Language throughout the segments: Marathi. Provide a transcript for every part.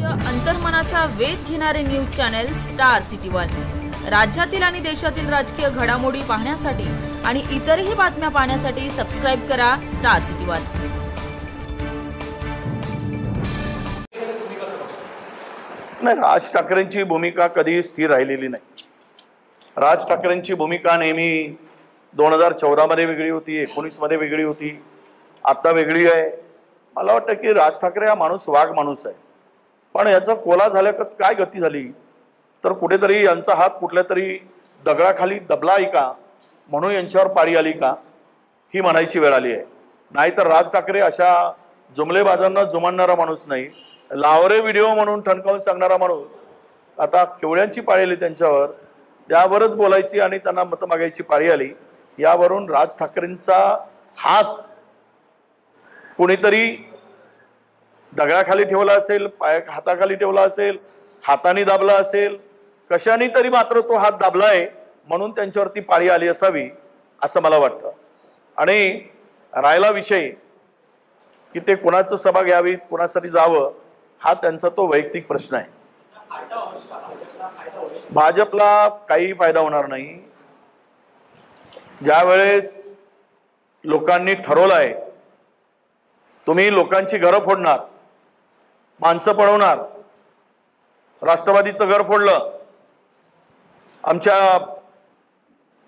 लोकप्रिय अंतर्मनाचा वेध घेणारे news channel star city one. राज्यातील आणि देशातील राजकीय घडामोडी पाहण्यासाठी आणि इतरही बातम्या पाहण्यासाठी सबस्क्राइब करा स्टार सिटी वन। नाही, राज ठाकरेंची भूमिका कधी स्थिर राहिलेली नाही। राज ठाकरेंची भूमिका नेहमी 2014 मध्ये वेगळी होती, 19 मध्ये वेगळी होती, आता वेगळी आहे। मला वाटतं की राज ठाकरे हा माणूस वाघ माणूस आहे, पण याचा कोला झाल्यावर काय गती झाली तर कुठेतरी यांचा हात कुठल्या तरी दगडाखाली दबला आहे का म्हणून यांच्यावर पाळी आली का ही म्हणायची वेळ आली आहे। नाहीतर राज ठाकरे अशा जुमलेबाजांना जुमानणारा माणूस नाही, लावरे व्हिडिओ म्हणून ठणकावून सांगणारा माणूस। आता केवळ्यांची पाळी आली त्यांच्यावर, त्यावरच बोलायची आणि त्यांना मत मागायची पाळी आली। यावरून राज ठाकरेंचा हात कोणीतरी दगडाखाली ठेवला असेल, हाताखाली ठेवला असेल, हाताने दाबला असेल, कशाने तरी मात्र तो हात दाबलाय म्हणून त्यांच्यावरती पाळी आली असावी असं मला वाटतं। आणि राहिला विषय की ते कोणाचं सभा घ्यावीत, कोणासाठी जावं, हा त्यांचा तो वैयक्तिक प्रश्न आहे। भाजपला काही फायदा होणार नाही। ज्या वेळेस लोकांनी ठरवलंय तुम्ही लोकांची घरं फोडणार, माणसं पळवणार, राष्ट्रवादीचं घर फोडलं, आमच्या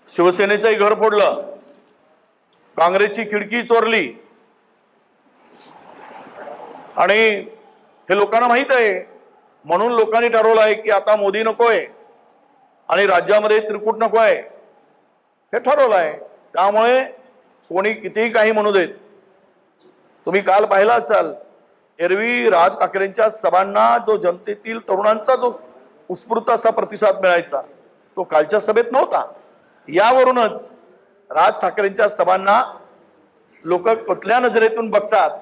शिवसेनेचंही घर फोडलं, काँग्रेसची खिडकी चोरली आणि हे लोकांना माहित आहे म्हणून लोकांनी ठरवलं आहे की आता मोदी नकोय आणि राज्यामध्ये त्रिकूट नको आहे हे ठरवलं आहे। त्यामुळे कोणी कितीही काही म्हणू देत, तुम्ही काल पाहिला असाल एरवी राज ठाकरेंच्या सभांना जो जनतेतील तरुणांचा जो उत्स्फूर्त असा प्रतिसाद मिळायचा तो कालच्या सभेत नव्हता। यावरूनच राज ठाकरेंच्या सभांना लोक कुठल्या नजरेतून बघतात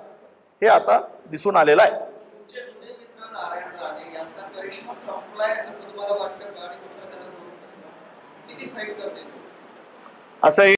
हे आता दिसून आलेलं आहे। असं